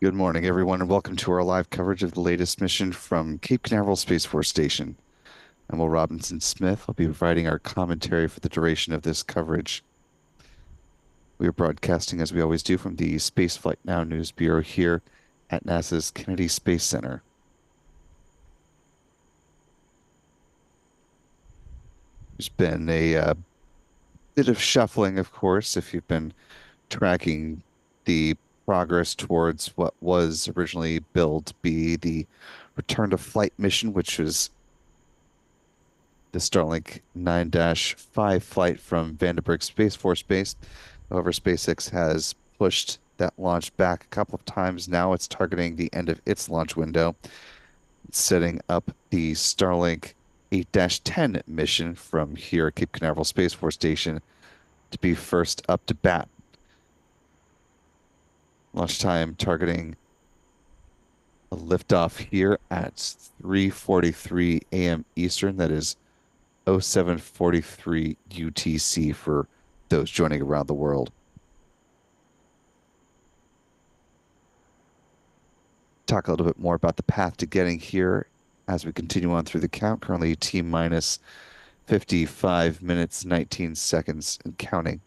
Good morning, everyone, and welcome to our live coverage of the latest mission from Cape Canaveral Space Force Station. I'm Will Robinson Smith. I'll be providing our commentary for the duration of this coverage. We are broadcasting, as we always do, from the Spaceflight Now News Bureau here at NASA's Kennedy Space Center. There's been a bit of shuffling, of course, if you've been tracking the progress towards what was originally billed to be the return to flight mission, which was the Starlink 9-5 flight from Vandenberg Space Force Base. However, SpaceX has pushed that launch back a couple of times. Now it's targeting the end of its launch window, setting up the Starlink 8-10 mission from here at Cape Canaveral Space Force Station to be first up to bat. Launch time targeting a liftoff here at 3:43 a.m. Eastern. That is 0743 UTC for those joining around the world. Talk a little bit more about the path to getting here as we continue on through the count. Currently T minus 55 minutes, 19 seconds and counting.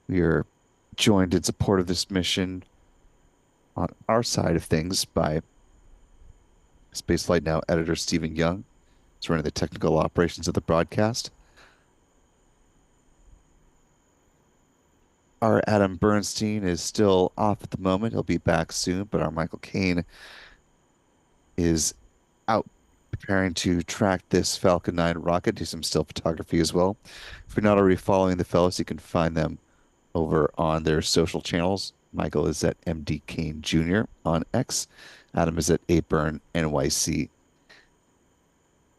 We are joined in support of this mission on our side of things by Spaceflight Now editor Stephen Young. He's running the technical operations of the broadcast. Our Adam Bernstein is still off at the moment. He'll be back soon, but our Michael Kane is out preparing to track this Falcon 9 rocket, do some still photography as well. If you're not already following the fellows, you can find them over on their social channels. Michael is at MD Kane Jr. on X. Adam is at ABurn NYC.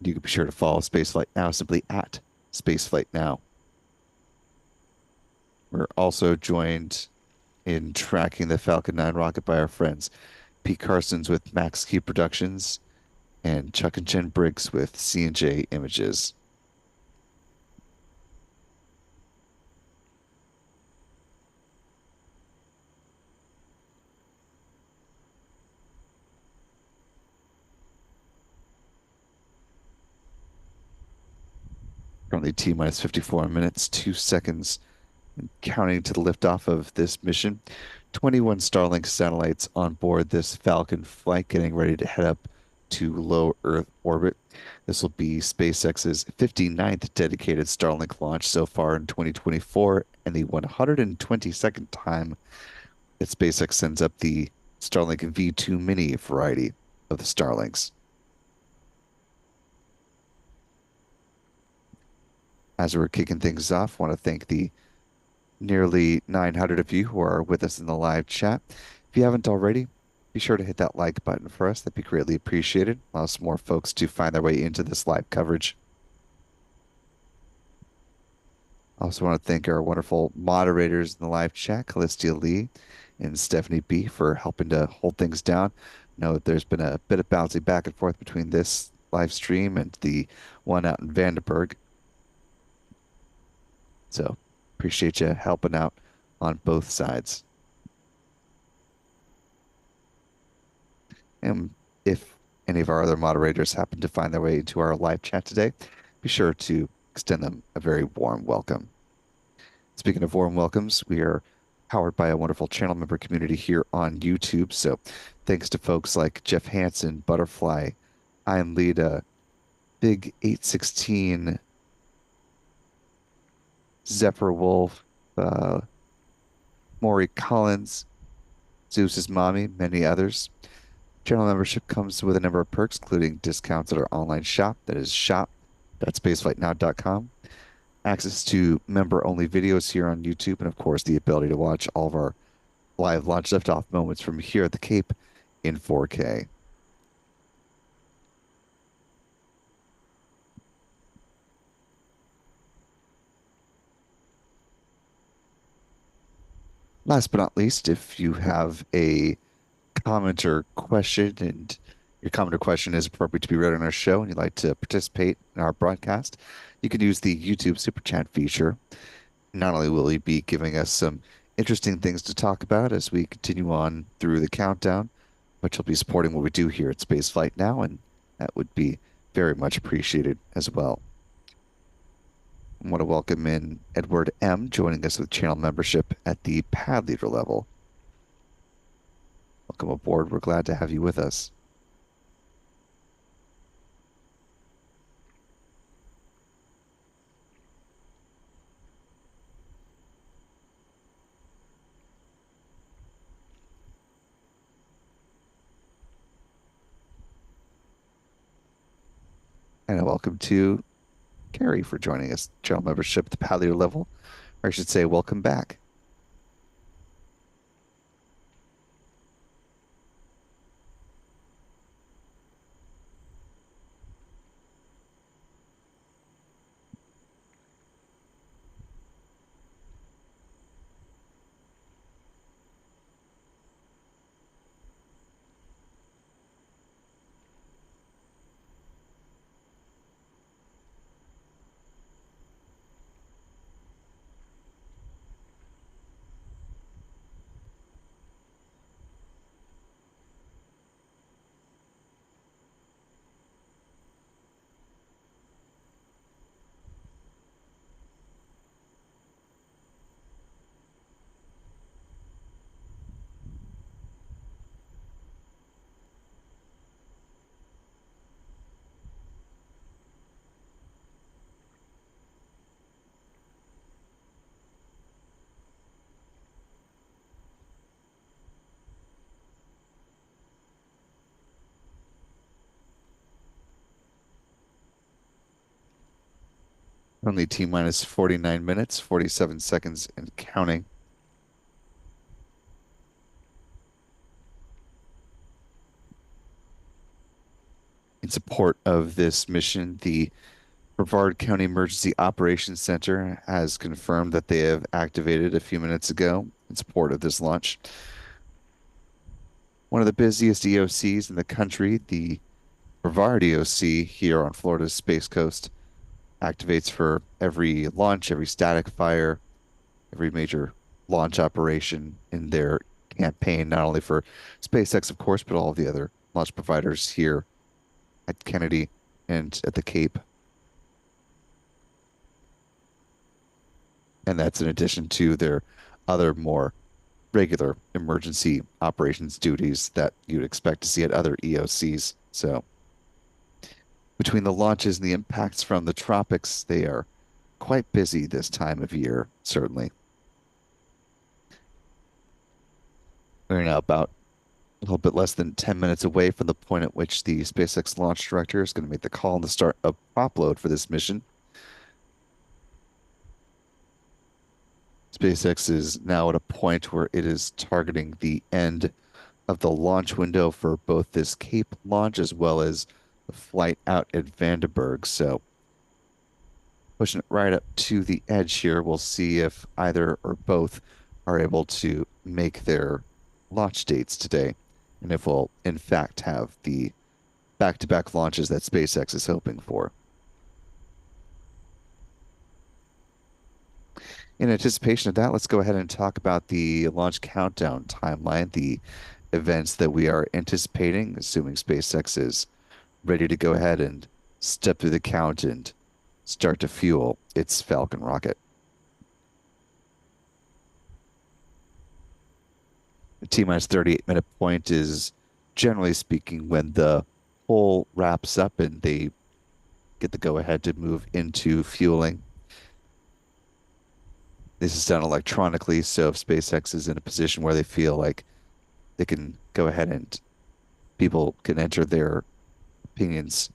You can be sure to follow Spaceflight Now simply at Spaceflight Now. We're also joined in tracking the Falcon 9 rocket by our friends Pete Carsons with Max Key Productions and Chuck and Jen Briggs with C&J Images. Currently T minus 54 minutes, 2 seconds, and counting to the liftoff of this mission. 21 Starlink satellites on board this Falcon flight, getting ready to head up to low Earth orbit. This will be SpaceX's 59th dedicated Starlink launch so far in 2024, and the 122nd time that SpaceX sends up the Starlink V2 Mini variety of the Starlinks. As we're kicking things off, I want to thank the nearly 900 of you who are with us in the live chat. If you haven't already, be sure to hit that like button for us. That'd be greatly appreciated. Allows more folks to find their way into this live coverage. I also want to thank our wonderful moderators in the live chat, Callistia Lee and Stephanie B, for helping to hold things down. Know that there's been a bit of bouncing back and forth between this live stream and the one out in Vandenberg. So appreciate you helping out on both sides. And if any of our other moderators happen to find their way into our live chat today, be sure to extend them a very warm welcome. Speaking of warm welcomes, we are powered by a wonderful channel member community here on YouTube. So thanks to folks like Jeff Hansen, Butterfly, Ian Lida, Big 816, Zephyr Wolf, Maury Collins, Zeus's Mommy, many others. Channel membership comes with a number of perks, including discounts at our online shop, that is shop.spaceflightnow.com, access to member-only videos here on YouTube, and of course the ability to watch all of our live launch liftoff moments from here at the Cape in 4K. Last but not least, if you have a comment or question and your comment or question is appropriate to be read on our show and you'd like to participate in our broadcast, you can use the YouTube Super Chat feature. Not only will you be giving us some interesting things to talk about as we continue on through the countdown, but you'll be supporting what we do here at Spaceflight now, and that would be very much appreciated as well. I want to welcome in Edward M, joining us with channel membership at the pad leader level. Welcome aboard. We're glad to have you with us. And a welcome to Carrie for joining us, channel membership at the pad leader level, or I should say, welcome back. Only T minus 49 minutes, 47 seconds and counting. In support of this mission, the Brevard County Emergency Operations Center has confirmed that they have activated a few minutes ago in support of this launch. One of the busiest EOCs in the country, the Brevard EOC here on Florida's Space Coast, activates for every launch, every static fire, every major launch operation in their campaign, not only for SpaceX, of course, but all of the other launch providers here at Kennedy and at the Cape. And that's in addition to their other more regular emergency operations duties that you'd expect to see at other EOCs. So between the launches and the impacts from the tropics, they are quite busy this time of year, certainly. We're now about a little bit less than 10 minutes away from the point at which the SpaceX launch director is going to make the call on the start of prop load for this mission. SpaceX is now at a point where it is targeting the end of the launch window for both this Cape launch as well as the flight out at Vandenberg. So pushing it right up to the edge here, we'll see if either or both are able to make their launch dates today, and if we'll in fact have the back-to-back launches that SpaceX is hoping for. In anticipation of that, let's go ahead and talk about the launch countdown timeline, the events that we are anticipating, assuming SpaceX is ready to go ahead and step through the count and start to fuel its Falcon rocket. The T minus 38-minute point is generally speaking when the whole wraps up and they get the go ahead to move into fueling. This is done electronically, so if SpaceX is in a position where they feel like they can go ahead and people can enter their opinions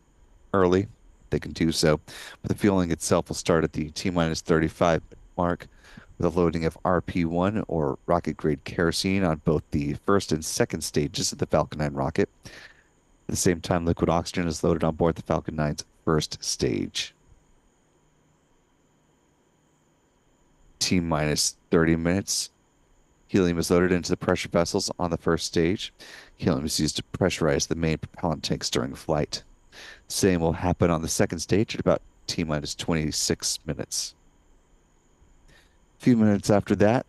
early, they can do so. But the fueling itself will start at the T minus 35 mark with a loading of RP1 or rocket grade kerosene on both the first and second stages of the Falcon 9 rocket. At the same time, liquid oxygen is loaded on board the Falcon 9's first stage. T minus 30 minutes. Helium is loaded into the pressure vessels on the first stage. Helium is used to pressurize the main propellant tanks during flight. Same will happen on the second stage at about T minus 26 minutes. A few minutes after that,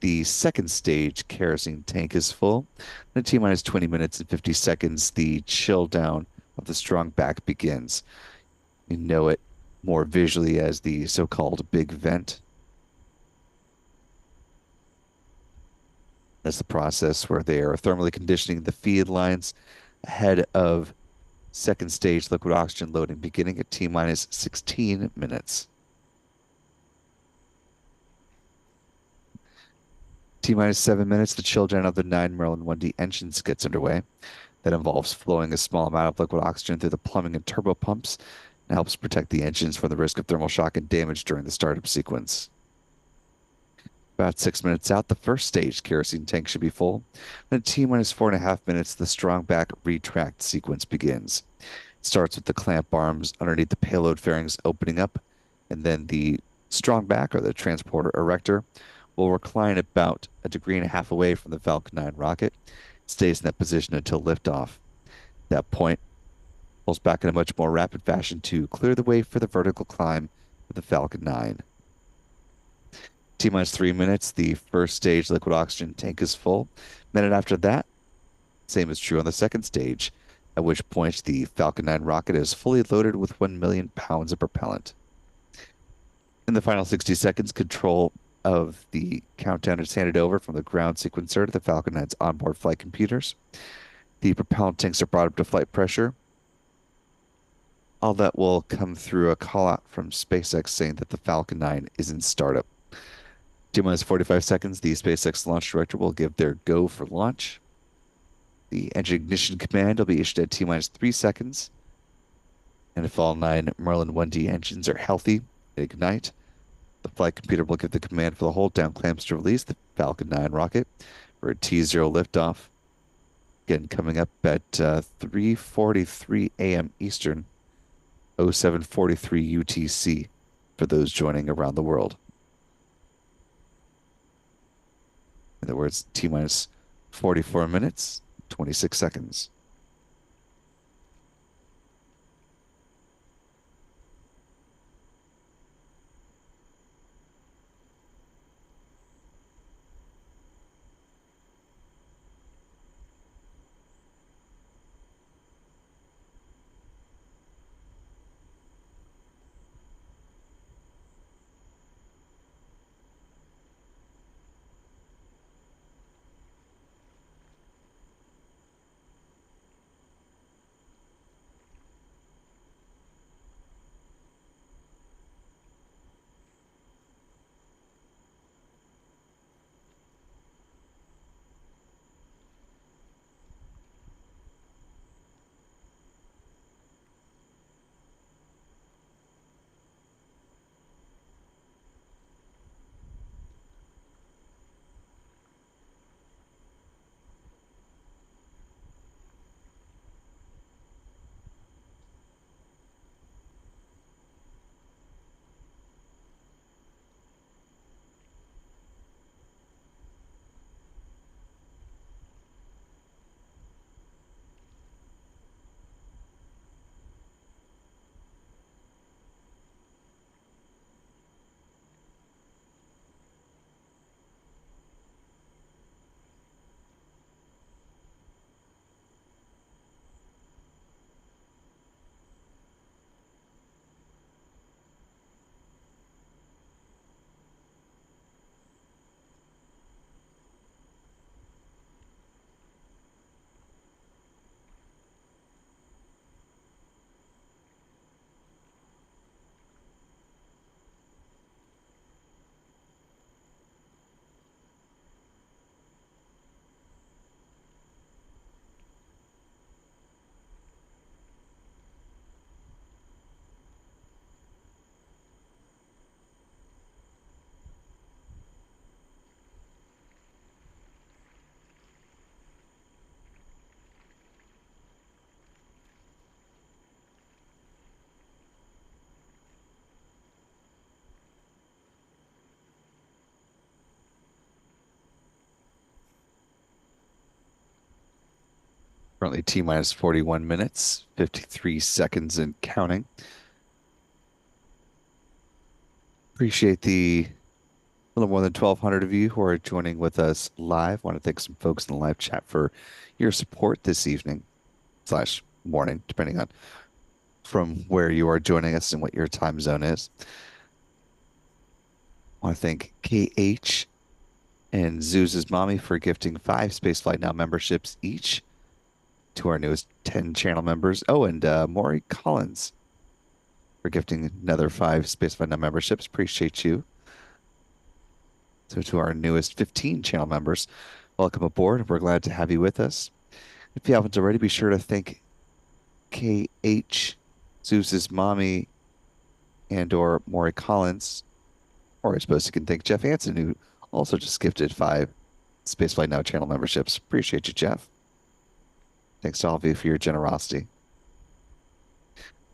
The second stage kerosene tank is full. In T minus 20 minutes and 50 seconds, the chill down of the strong back begins. You know it more visually as the so-called big vent. That's the process where they are thermally conditioning the feed lines ahead of second stage liquid oxygen loading beginning at T minus 16 minutes. T minus 7 minutes, the chill down of the 9 Merlin 1D engines gets underway. That involves flowing a small amount of liquid oxygen through the plumbing and turbo pumps and helps protect the engines from the risk of thermal shock and damage during the startup sequence. About 6 minutes out, the first stage kerosene tank should be full. Then T minus 4.5 minutes, the strong back retract sequence begins. It starts with the clamp arms underneath the payload fairings opening up, and then the strong back or the transporter erector will recline about a degree and a half away from the Falcon 9 rocket. It stays in that position until liftoff. At that point, pulls back in a much more rapid fashion to clear the way for the vertical climb of the Falcon 9. T minus 3 minutes, the first stage liquid oxygen tank is full. Minute after that, same is true on the second stage, at which point the Falcon 9 rocket is fully loaded with 1 million pounds of propellant. In the final 60 seconds, control of the countdown is handed over from the ground sequencer to the Falcon 9's onboard flight computers. The propellant tanks are brought up to flight pressure. All that will come through a call out from SpaceX saying that the Falcon 9 is in startup. T minus 45 seconds, the SpaceX launch director will give their go for launch. The engine ignition command will be issued at T minus 3 seconds. And if all 9 Merlin 1D engines are healthy, ignite. The flight computer will give the command for the hold down clamps to release the Falcon 9 rocket for a T0 liftoff. Again, coming up at 3:43 a.m. Eastern, 0743 UTC for those joining around the world. In other words, T minus 44 minutes, 26 seconds. Currently T minus 41 minutes, 53 seconds and counting. Appreciate the A little more than 1,200 of you who are joining with us live. Want to thank some folks in the live chat for your support this evening slash morning, depending on from where you are joining us and what your time zone is. Want to thank KH and Zeus's mommy for gifting 5 Spaceflight Now memberships each to our newest 10 channel members. Oh, and Maury Collins for gifting another 5 Spaceflight Now memberships. Appreciate you. So to our newest 15 channel members, welcome aboard. We're glad to have you with us. If you haven't already, be sure to thank KH, Zeus's mommy, and or Maury Collins. Or I suppose you can thank Jeff Hansen, who also just gifted 5 Spaceflight Now channel memberships. Appreciate you, Jeff. Thanks to all of you for your generosity.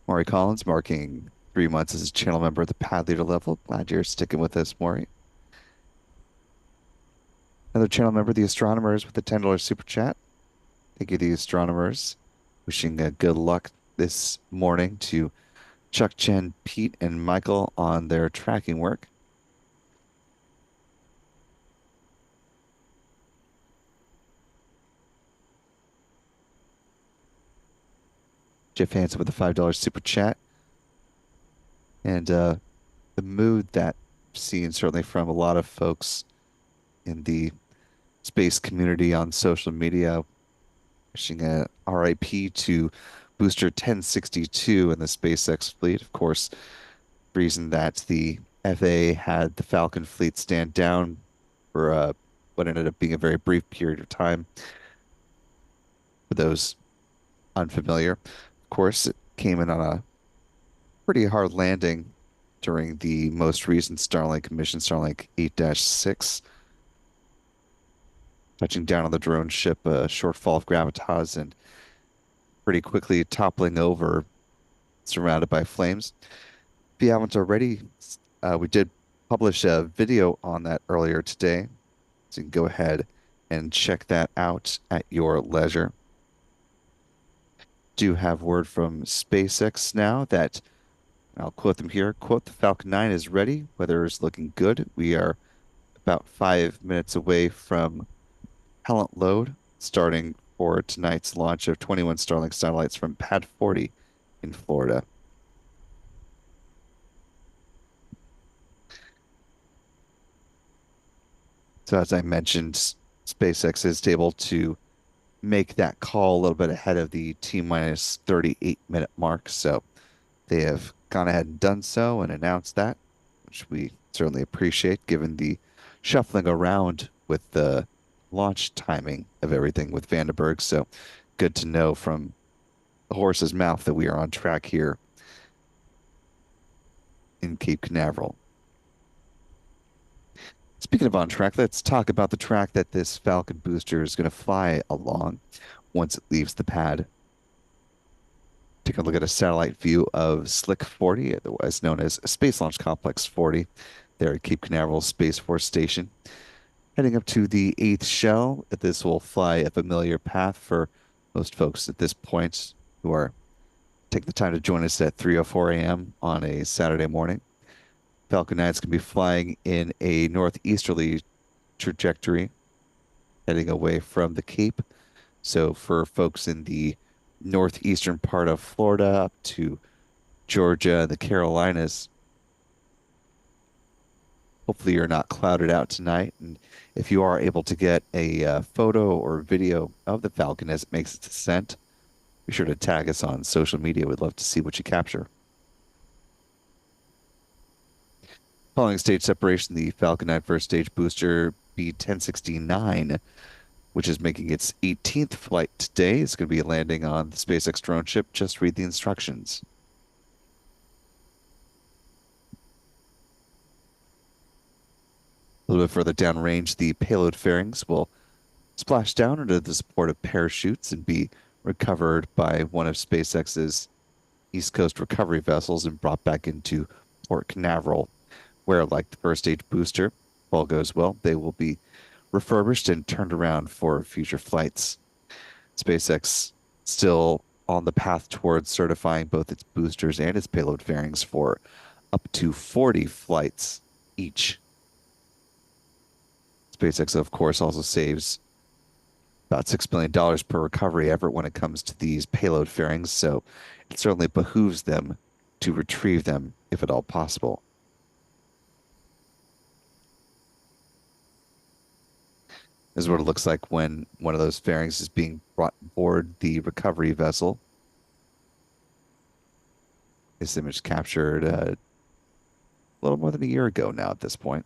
Maury Collins marking 3 months as a channel member at the pad leader level. Glad you're sticking with us, Maury. Another channel member, the Astronomers, with a $10 super chat. Thank you, the Astronomers. Wishing good luck this morning to Chuck, Jen, Pete, and Michael on their tracking work. Jeff Hansen with a $5 super chat. And the mood that I've seen certainly from a lot of folks in the space community on social media, wishing a RIP to Booster 1062 in the SpaceX fleet. Of course, reason that the FAA had the Falcon fleet stand down for what ended up being a very brief period of time. For those unfamiliar, of course, it came in on a pretty hard landing during the most recent Starlink mission, Starlink 8-6, touching down on the drone ship, a short fall of gravitas, and pretty quickly toppling over, surrounded by flames. If you haven't already, we did publish a video on that earlier today, so you can go ahead and check that out at your leisure. Do have word from SpaceX now that I'll quote them here. Quote, the Falcon 9 is ready. Weather is looking good. We are about 5 minutes away from propellant load, starting for tonight's launch of 21 Starlink satellites from Pad 40 in Florida. So as I mentioned, SpaceX is able to make that call a little bit ahead of the T-minus 38-minute mark. So they have gone ahead and done so and announced that, which we certainly appreciate given the shuffling around with the launch timing of everything with Vandenberg. So good to know from the horse's mouth that we are on track here in Cape Canaveral. Speaking of on track, let's talk about the track that this Falcon booster is going to fly along once it leaves the pad. Taking a look at a satellite view of Slick 40, otherwise known as Space Launch Complex 40, there at Cape Canaveral Space Force Station. Heading up to the 8th shell, this will fly a familiar path for most folks at this point who are taking the time to join us at 3:04 a.m. on a Saturday morning. Falcon 9 is going to be flying in a northeasterly trajectory, heading away from the Cape. So for folks in the northeastern part of Florida up to Georgia and the Carolinas, hopefully you're not clouded out tonight. And if you are able to get a photo or video of the Falcon as it makes its descent, be sure to tag us on social media. We'd love to see what you capture. Following stage separation, the Falcon 9 first stage booster B-1069, which is making its 18th flight today, is going to be landing on the SpaceX drone ship. Just read the instructions. A little bit further downrange, the payload fairings will splash down under the support of parachutes and be recovered by one of SpaceX's East Coast recovery vessels and brought back into Port Canaveral, where, like the first stage booster, if all goes well, they will be refurbished and turned around for future flights. SpaceX still on the path towards certifying both its boosters and its payload fairings for up to 40 flights each. SpaceX, of course, also saves about $6 million per recovery effort when it comes to these payload fairings, so it certainly behooves them to retrieve them if at all possible. This is what it looks like when one of those fairings is being brought aboard the recovery vessel. This image captured a little more than a year ago now at this point.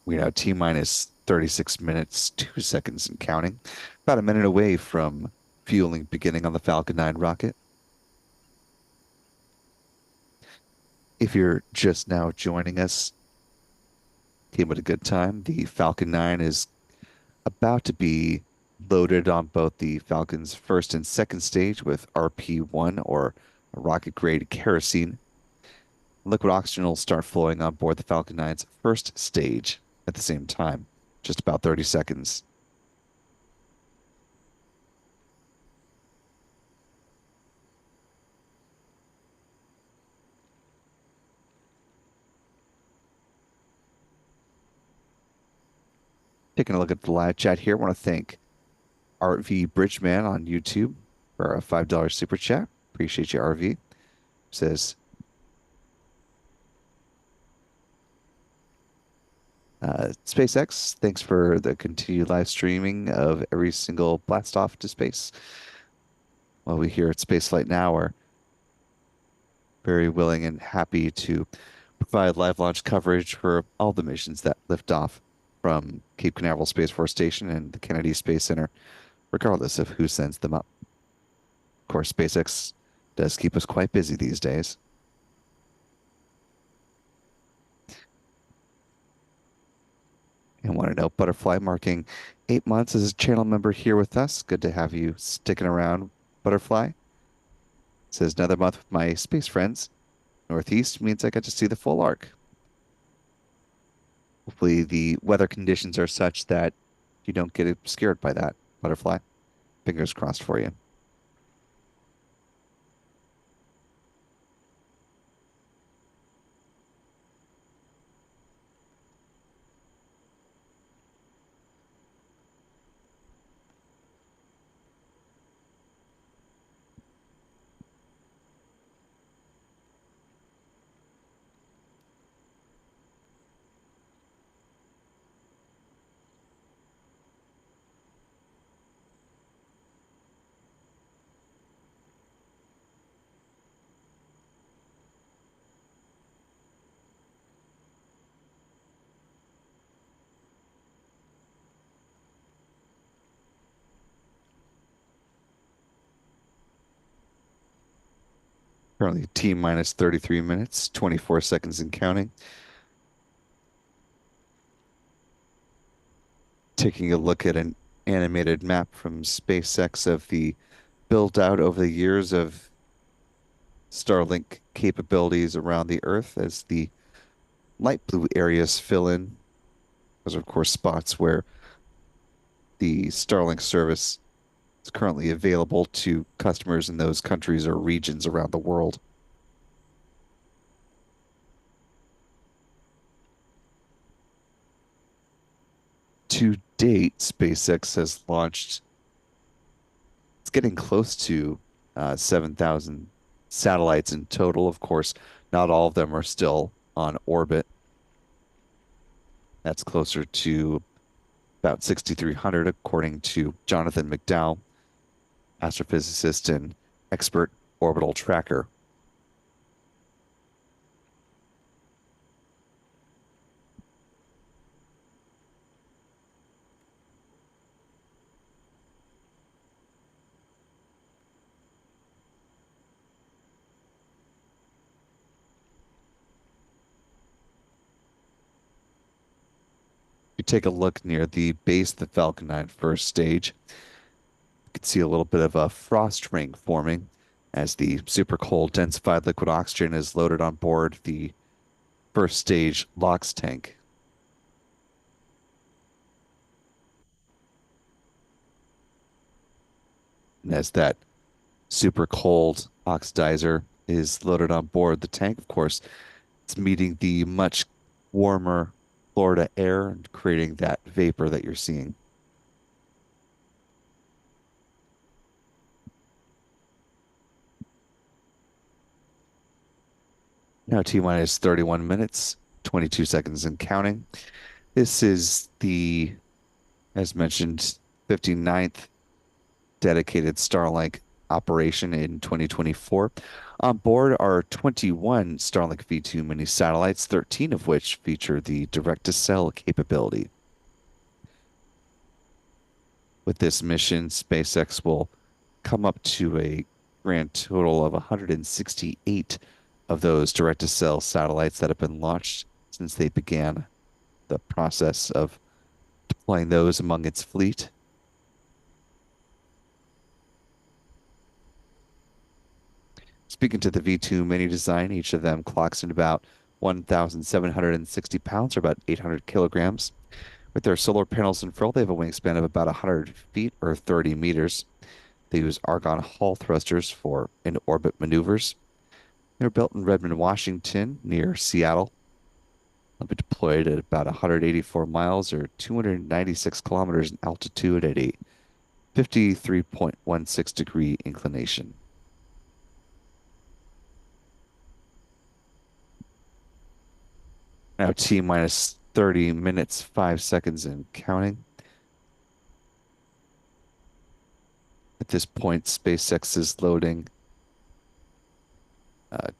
We now T minus 36 minutes, 2 seconds and counting. About a minute away from fueling beginning on the Falcon 9 rocket. If you're just now joining us, came at a good time. The Falcon 9 is about to be loaded on both the Falcon's first and second stage with RP-1 or rocket grade kerosene. Liquid oxygen will start flowing on board the Falcon 9's first stage at the same time, just about 30 seconds. Taking a look at the live chat here, I want to thank Art V Bridgeman on YouTube for a $5 super chat. Appreciate you, RV. Says, SpaceX, thanks for the continued live streaming of every single blast off to space. Well, we here at Spaceflight now are very willing and happy to provide live launch coverage for all the missions that lift off from Cape Canaveral Space Force Station and the Kennedy Space Center, regardless of who sends them up. Of course, SpaceX does keep us quite busy these days. And want to know, Butterfly marking 8 months as a channel member here with us. Good to have you sticking around, Butterfly. Says another month with my space friends. Northeast means I get to see the full arc. Hopefully the weather conditions are such that you don't get scared by that, Butterfly. Fingers crossed for you. Currently T minus 33 minutes, 24 seconds and counting. Taking a look at an animated map from SpaceX of the build out over the years of Starlink capabilities around the Earth as the light blue areas fill in. Those are, of course, spots where the Starlink service is currently available to customers in those countries or regions around the world. To date, SpaceX has launched, it's getting close to 7,000 satellites in total. Of course, not all of them are still on orbit. That's closer to about 6,300, according to Jonathan McDowell, astrophysicist and expert orbital tracker. You take a look near the base of the Falcon 9 first stage, you can see a little bit of a frost ring forming as the super cold densified liquid oxygen is loaded on board the first stage LOX tank. And as that super cold oxidizer is loaded on board the tank, of course, it's meeting the much warmer Florida air and creating that vapor that you're seeing. Now T minus 31 minutes, 22 seconds and counting. This is the, as mentioned, 59th dedicated Starlink operation in 2024. On board are 21 Starlink V2 mini satellites, 13 of which feature the direct-to-cell capability. With this mission, SpaceX will come up to a grand total of 168 of those direct-to-cell satellites that have been launched since they began the process of deploying those among its fleet. Speaking to the V2 mini design, each of them clocks in about 1,760 pounds or about 800 kilograms. With their solar panels and frill, they have a wingspan of about 100 feet or 30 meters. They use argon hull thrusters for in-orbit maneuvers. They're built in Redmond, Washington, near Seattle. They'll be deployed at about 184 miles or 296 kilometers in altitude at a 53.16 degree inclination. Now T minus 30 minutes, 5 seconds and counting. At this point, SpaceX is loading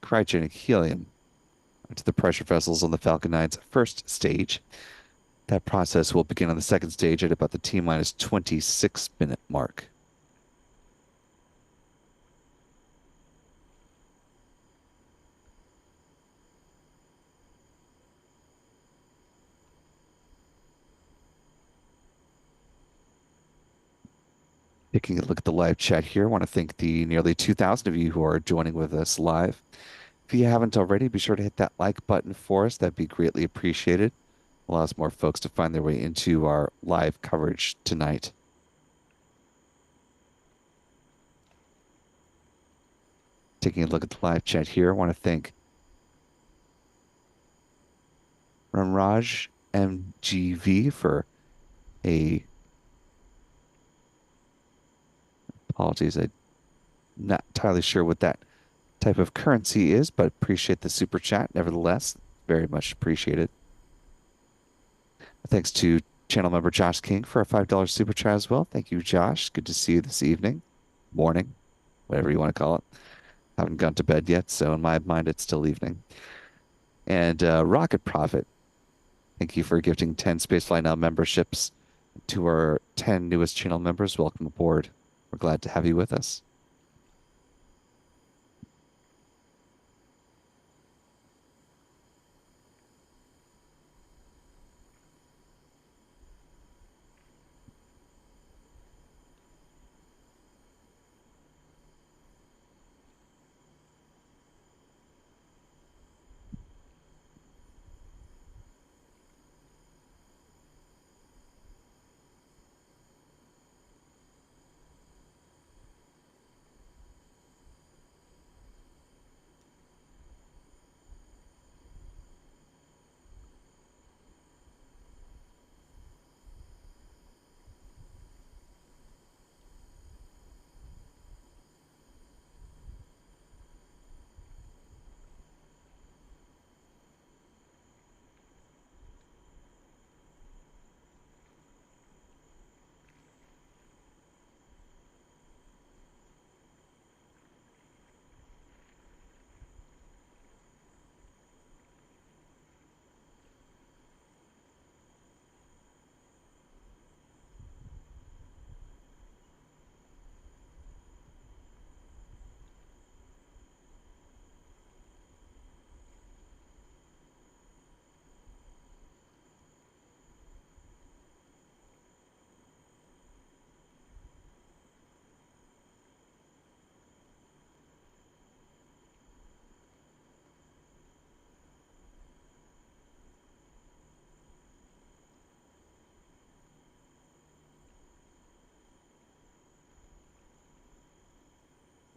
cryogenic helium into the pressure vessels on the Falcon 9's first stage. That process will begin on the second stage at about the T minus 26-minute mark. Taking a look at the live chat here, I want to thank the nearly 2,000 of you who are joining with us live. If you haven't already, be sure to hit that like button for us. That'd be greatly appreciated. Allows more folks to find their way into our live coverage tonight. Taking a look at the live chat here, I want to thank Ramraj MGV for a apologies. I'm not entirely sure what that type of currency is, but appreciate the super chat nevertheless. Very much appreciated. Thanks to channel member Josh King for a $5 super chat as well. Thank you, Josh. Good to see you this evening, morning, whatever you want to call it. Haven't gone to bed yet, so in my mind, it's still evening. And Rocket Profit, thank you for gifting 10 Spaceflight Now memberships to our 10 newest channel members. Welcome aboard. We're glad to have you with us.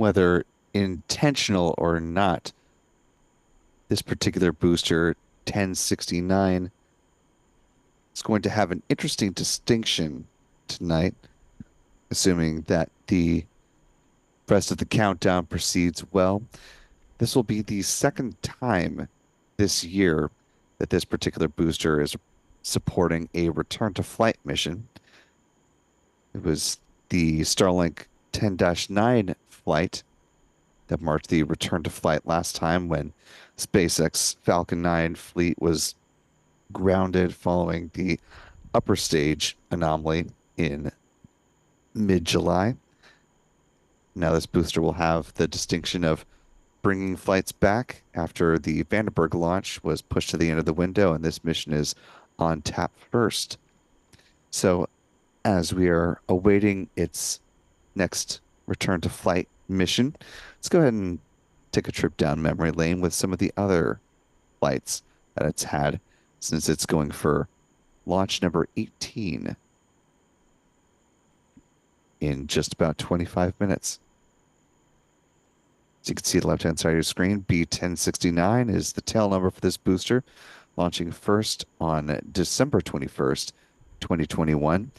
whether intentional or not, this particular booster, 1069, is going to have an interesting distinction tonight, assuming that the rest of the countdown proceeds well. This will be the second time this year that this particular booster is supporting a return to flight mission. It was the Starlink 10-9 flight that marked the return to flight last time when SpaceX Falcon 9 fleet was grounded following the upper stage anomaly in mid-July. Now, this booster will have the distinction of bringing flights back after the Vandenberg launch was pushed to the end of the window, and this mission is on tap first. So, as we are awaiting its next return to flight mission, let's go ahead and take a trip down memory lane with some of the other flights that it's had since it's going for launch number 18 in just about 25 minutes. As you can see the left-hand side of your screen, B1069 is the tail number for this booster, launching first on December 21st, 2021.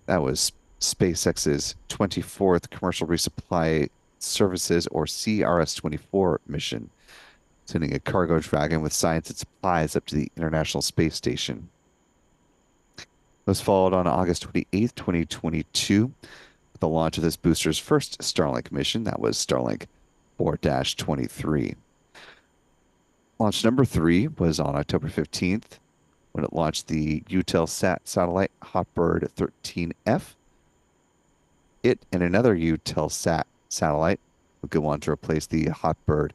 That was SpaceX's 24th Commercial Resupply Services, or CRS-24 mission, sending a cargo dragon with science and supplies up to the International Space Station. It was followed on August 28th, 2022, with the launch of this booster's first Starlink mission. That was Starlink 4-23. Launch number 3 was on October 15th when it launched the Eutelsat satellite Hotbird 13F. It and another Eutelsat satellite would go on to replace the Hotbird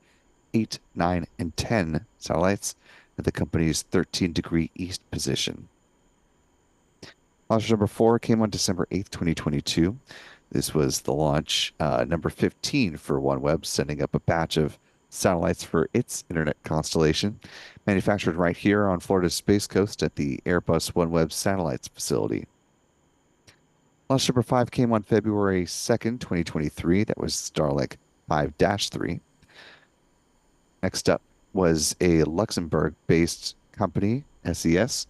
8, 9, and 10 satellites at the company's 13-degree east position. Launch number 4 came on December 8th, 2022. This was the launch number 15 for OneWeb, sending up a batch of satellites for its internet constellation, manufactured right here on Florida's Space Coast at the Airbus OneWeb Satellites facility. Launch number 5 came on February 2nd, 2023. That was Starlink 5-3. Next up was a Luxembourg-based company, SES.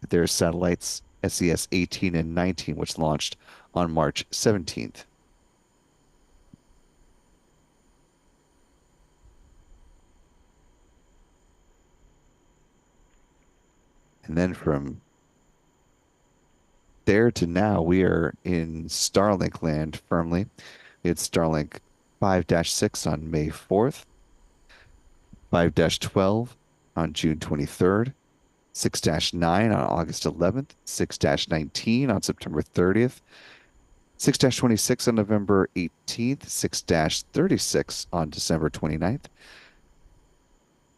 Their satellites SES 18 and 19, which launched on March 17th. And then from there to now, we are in Starlink land firmly. We had Starlink 5-6 on May 4th, 5-12 on June 23rd, 6-9 on August 11th, 6-19 on September 30th, 6-26 on November 18th, 6-36 on December 29th.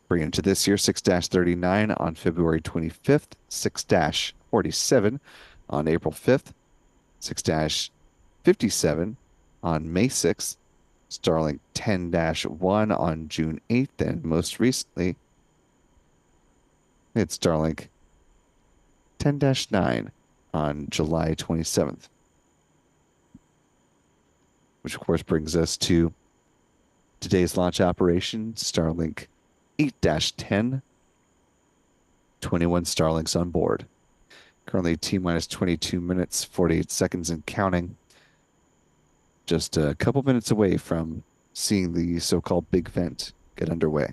Bringing it to this year, 6-39 on February 25th, 6-47 on April 5th, 6-57 on May 6th, Starlink 10-1 on June 8th, and most recently, it's Starlink 10-9 on July 27th. Which, of course, brings us to today's launch operation, Starlink 8-10, 21 Starlinks on board. Currently T-minus 22 minutes, 48 seconds and counting. Just a couple minutes away from seeing the so-called big vent get underway.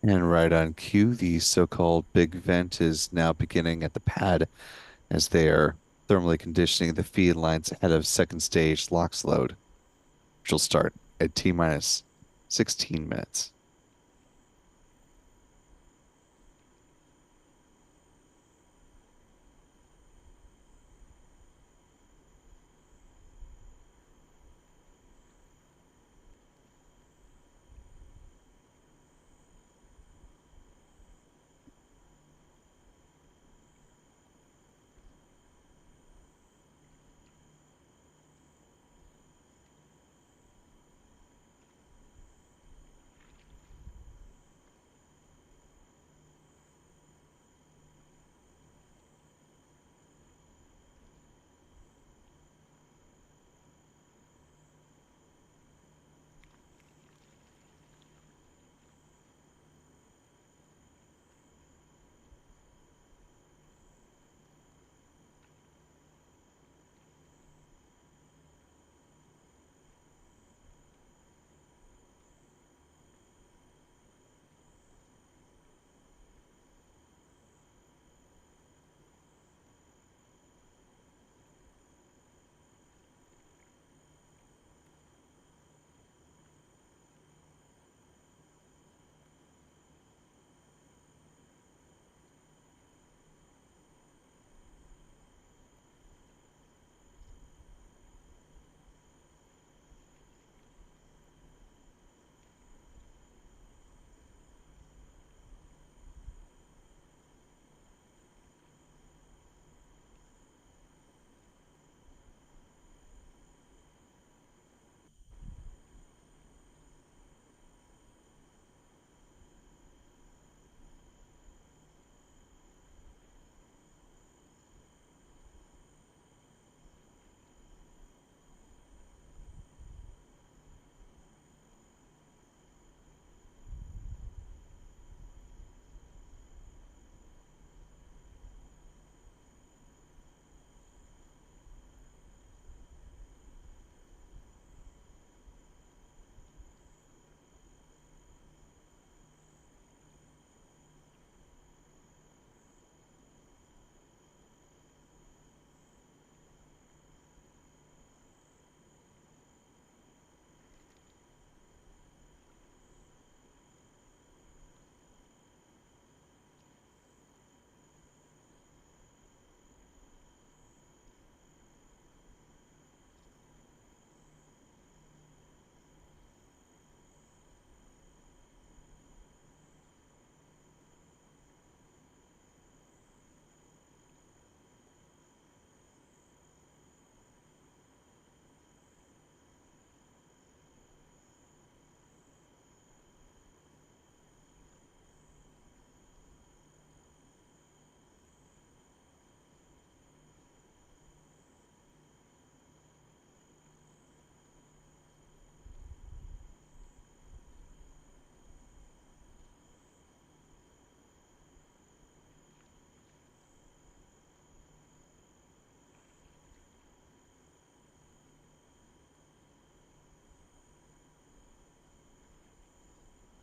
And right on cue, the so-called big vent is now beginning at the pad as they are thermally conditioning the feed lines ahead of second stage LOX load, which will start at T minus 16 minutes.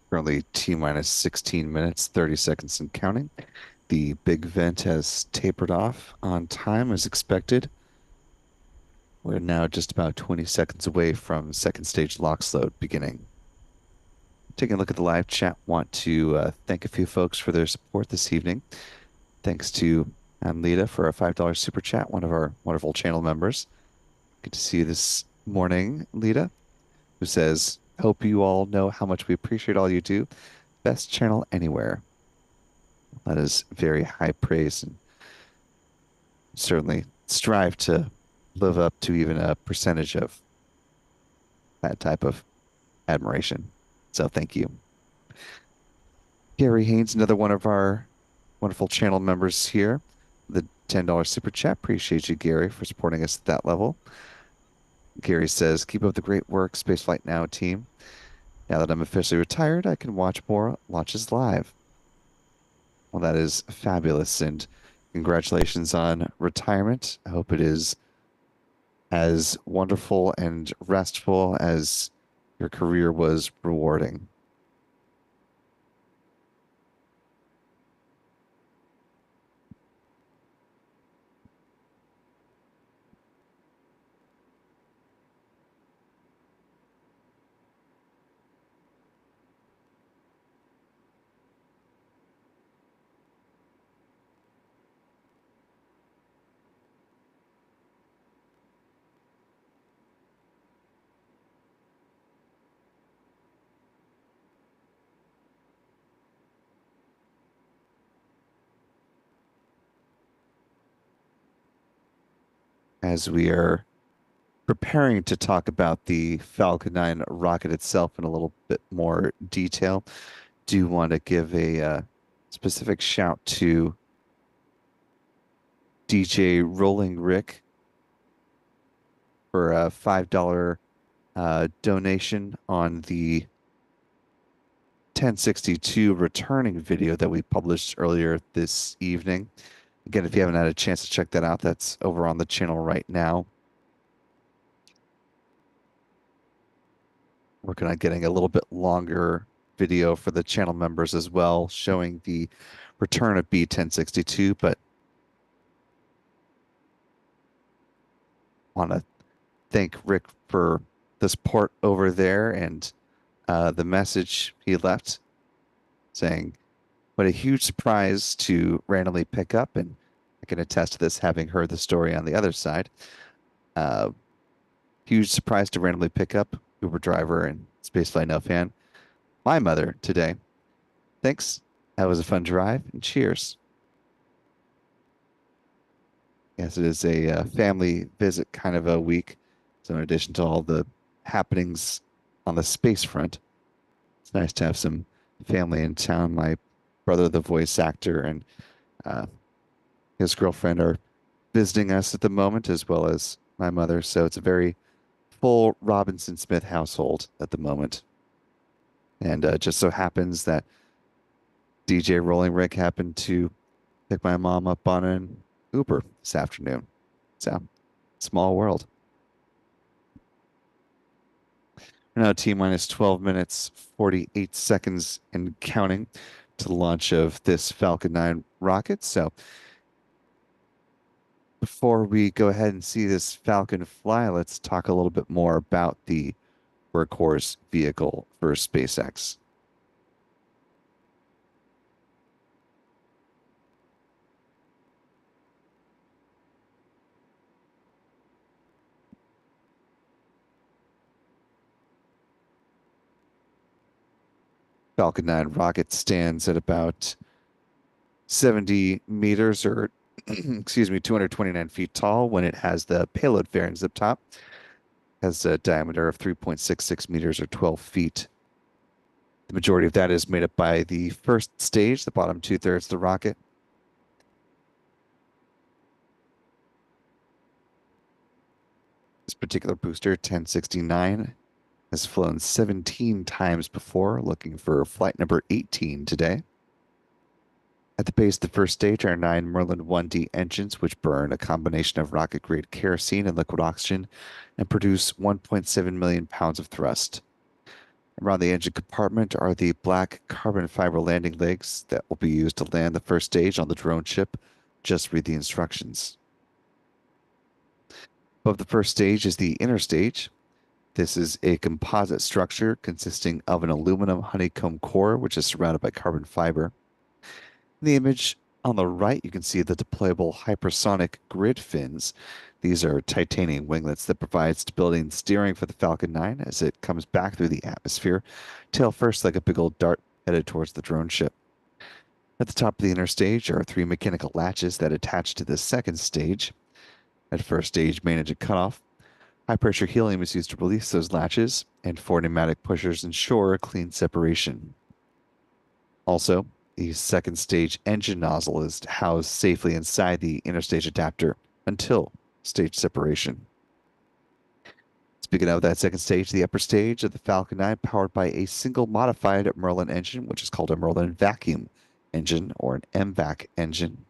Currently T minus 16 minutes, 30 seconds and counting. The big vent has tapered off on time as expected. We're now just about 20 seconds away from second stage LOX load beginning. Taking a look at the live chat, want to thank a few folks for their support this evening. Thanks to Anlita for a $5 super chat, one of our wonderful channel members. Good to see you this morning, Lita, who says, hope you all know how much we appreciate all you do. Best channel anywhere. That is very high praise and certainly strive to live up to even a percentage of that type of admiration. So thank you. Gary Haynes, another one of our wonderful channel members here. The $10 super chat. Appreciate you, Gary, for supporting us at that level. Gary says, keep up the great work, Spaceflight Now team. Now that I'm officially retired, I can watch more launches live. Well, that is fabulous. And congratulations on retirement. I hope it is as wonderful and restful as your career was rewarding. as we are preparing to talk about the Falcon 9 rocket itself in a little bit more detail, do want to give a specific shout to DJ Rolling Rick for a $5 donation on the 1062 returning video that we published earlier this evening. Again, if you haven't had a chance to check that out, that's over on the channel right now. Working on getting a little bit longer video for the channel members as well, showing the return of B1062, but want to thank Rick for the support over there and the message he left saying, what a huge surprise to randomly pick up. And I can attest to this having heard the story on the other side. Uh, Huge surprise to randomly pick up Uber driver and Spaceflight No fan, my mother today. Thanks. That was a fun drive and cheers. Yes, it is a family visit kind of a week. So in addition to all the happenings on the space front, it's nice to have some family in town. My brother, the voice actor, and uh, his girlfriend are visiting us at the moment, as well as my mother. So it's a very full Robinson Smith household at the moment. And just so happens that DJ Rolling Rick happened to pick my mom up on an Uber this afternoon. So, small world. We're now T minus 12 minutes, 48 seconds and counting to the launch of this Falcon 9 rocket. So, before we go ahead and see this Falcon fly, let's talk a little bit more about the workhorse vehicle for SpaceX. Falcon 9 rocket stands at about 70 meters or, excuse me, 229 feet tall when it has the payload fairings up top. Has a diameter of 3.66 meters or 12 feet. The majority of that is made up by the first stage, the bottom two-thirds of the rocket. This particular booster, 1069, has flown 17 times before, looking for flight number 18 today. At the base of the first stage are 9 Merlin 1D engines, which burn a combination of rocket-grade kerosene and liquid oxygen and produce 1.7 million pounds of thrust. Around the engine compartment are the black carbon fiber landing legs that will be used to land the first stage on the drone ship. Just read the instructions. Above the first stage is the inner stage. This is a composite structure consisting of an aluminum honeycomb core, which is surrounded by carbon fiber. In the image on the right, you can see the deployable hypersonic grid fins. These are titanium winglets that provide stability and steering for the Falcon 9 as it comes back through the atmosphere, tail first like a big old dart headed towards the drone ship. At the top of the inner stage are 3 mechanical latches that attach to the second stage. At first stage, main engine cutoff, high pressure helium is used to release those latches, and 4 pneumatic pushers ensure clean separation. Also, the second stage engine nozzle is housed safely inside the interstage adapter until stage separation. Speaking of that second stage, the upper stage of the Falcon 9 powered by a single modified Merlin engine, which is called a Merlin vacuum engine or an MVAC engine.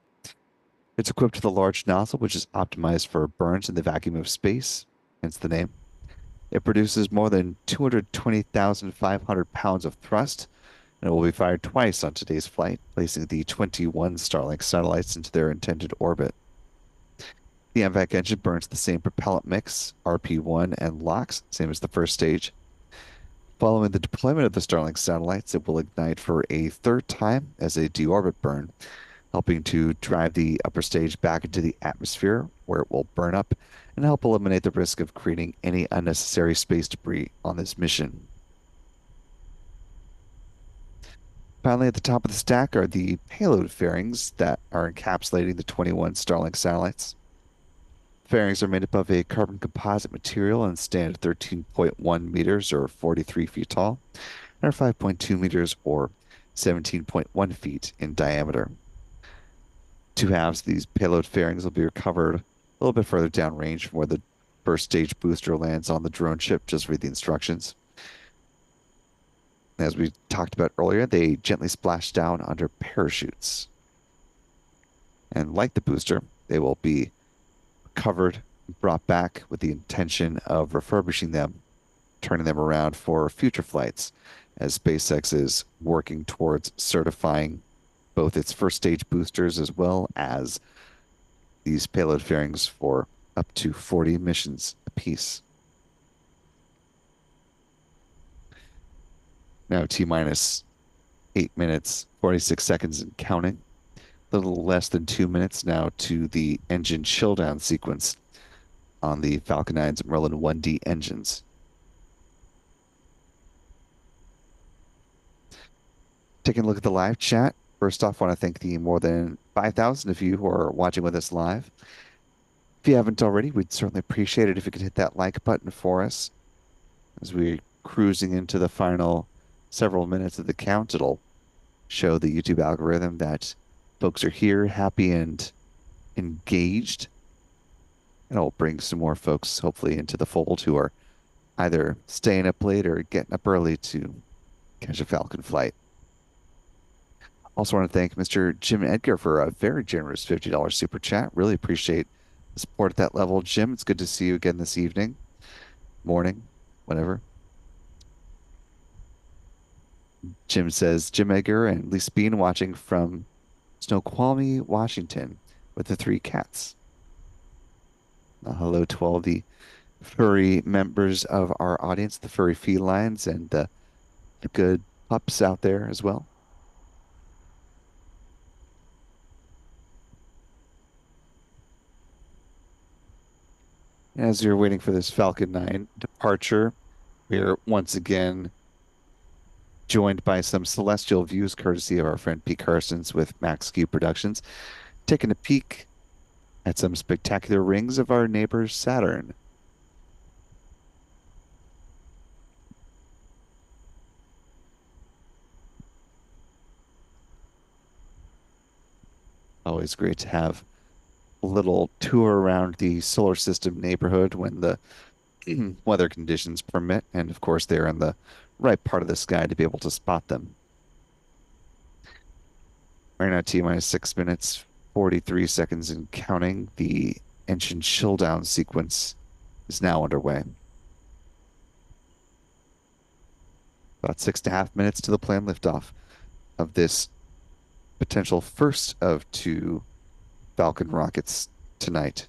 It's equipped with a large nozzle, which is optimized for burns in the vacuum of space, hence the name. It produces more than 220,500 pounds of thrust, and it will be fired twice on today's flight, placing the 21 Starlink satellites into their intended orbit. The MVAC engine burns the same propellant mix, RP1 and LOX, same as the first stage. Following the deployment of the Starlink satellites, it will ignite for a third time as a deorbit burn, helping to drive the upper stage back into the atmosphere, where it will burn up and help eliminate the risk of creating any unnecessary space debris on this mission. Finally, at the top of the stack are the payload fairings that are encapsulating the 21 Starlink satellites. fairings are made up of a carbon composite material and stand at 13.1 meters or 43 feet tall, and are 5.2 meters or 17.1 feet in diameter. Two halves of these payload fairings will be recovered a little bit further downrange from where the first stage booster lands on the drone ship. Just read the instructions. As we talked about earlier, they gently splash down under parachutes. And like the booster, they will be recovered and brought back with the intention of refurbishing them, turning them around for future flights, as SpaceX is working towards certifying both its first stage boosters as well as these payload fairings for up to 40 missions apiece. Now T minus 8 minutes, 46 seconds and counting. A little less than 2 minutes now to the engine chill down sequence on the Falcon 9's Merlin 1D engines. Taking a look at the live chat. First off, I want to thank the more than 5,000 of you who are watching with us live. If you haven't already, we'd certainly appreciate it if you could hit that like button for us as we're cruising into the final several minutes of the count. It'll show the YouTube algorithm that folks are here, happy and engaged. And it'll bring some more folks, hopefully, into the fold who are either staying up late or getting up early to catch a Falcon flight. Also want to thank Mr. Jim Edgar for a very generous $50 super chat. Really appreciate the support at that level. Jim, it's good to see you again this evening, morning, whatever. Jim says, Jim Edgar and Lisa Bean watching from Snoqualmie, Washington with the three cats. Hello to all the furry members of our audience, the furry felines and the good pups out there as well. As you're waiting for this Falcon 9 departure, we're once again joined by some celestial views courtesy of our friend Pete Carsons with Max Q Productions, taking a peek at some spectacular rings of our neighbor Saturn. Always great to have a little tour around the solar system neighborhood when the weather conditions permit, and of course they're in the right part of the sky to be able to spot them. Right now, T minus 6 minutes, 43 seconds and counting. The engine chill down sequence is now underway. About 6.5 minutes to the planned liftoff of this potential first of two Falcon rockets tonight.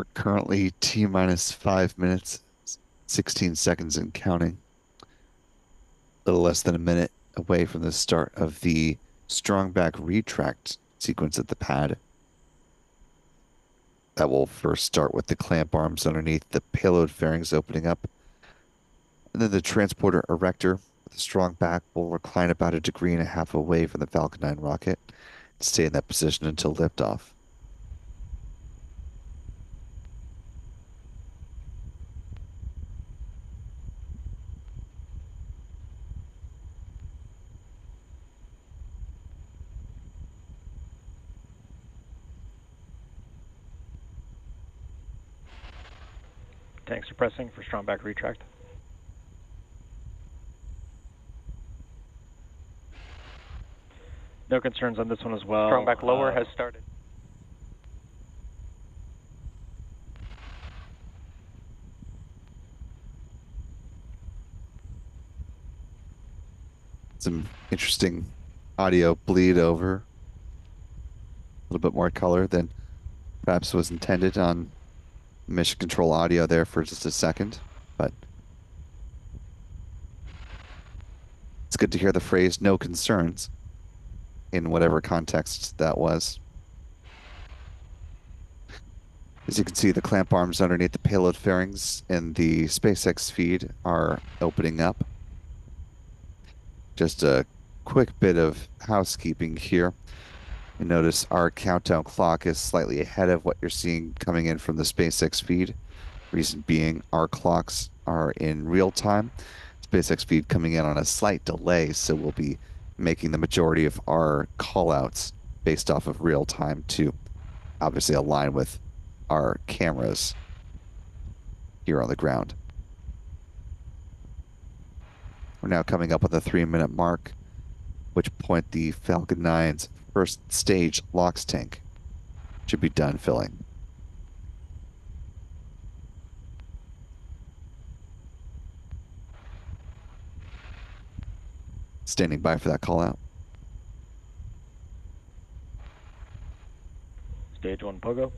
We're currently T minus 5 minutes, 16 seconds and counting. A little less than a minute away from the start of the strong back retract sequence at the pad. That will first start with the clamp arms underneath the payload fairings opening up. And then the transporter erector with a strong back will recline about 1.5 degrees away from the Falcon 9 rocket and stay in that position until liftoff. Tanks are pressing for strong back retract. No concerns on this one as well. Strong back lower has started. Some interesting audio bleed over. A little bit more color than perhaps was intended on mission control audio there for just a second, but it's good to hear the phrase "no concerns" in whatever context that was. As you can see, the clamp arms underneath the payload fairings in the SpaceX feed are opening up. Just a quick bit of housekeeping here. You notice our countdown clock is slightly ahead of what you're seeing coming in from the SpaceX feed. Reason being, our clocks are in real time. SpaceX feed coming in on a slight delay, so we'll be making the majority of our callouts based off of real time to obviously align with our cameras here on the ground. We're now coming up with a 3-minute mark, which point the Falcon 9's first stage LOX tank should be done filling. Standing by for that call out. Stage 1 Pogo.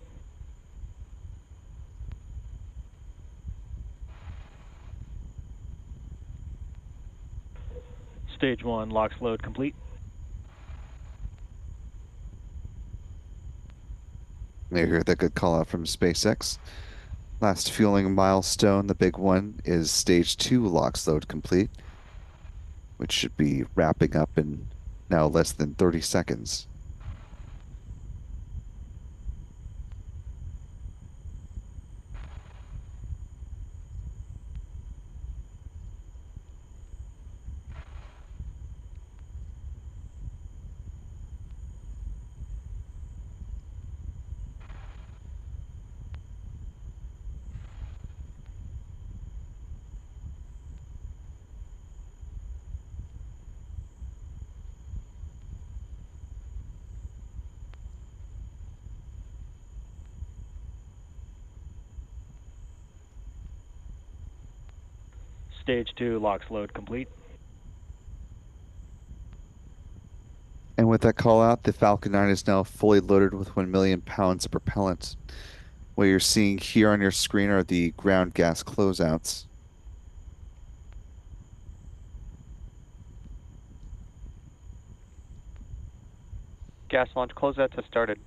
Stage 1 LOX load complete. You hear that good call out from SpaceX. Last fueling milestone, the big one, is stage 2 LOX load complete, which should be wrapping up in now less than 30 seconds. Stage 2 LOX load complete. And with that call out, the Falcon 9 is now fully loaded with 1 million pounds of propellant. What you're seeing here on your screen are the ground gas closeouts. Gas launch closeouts have started.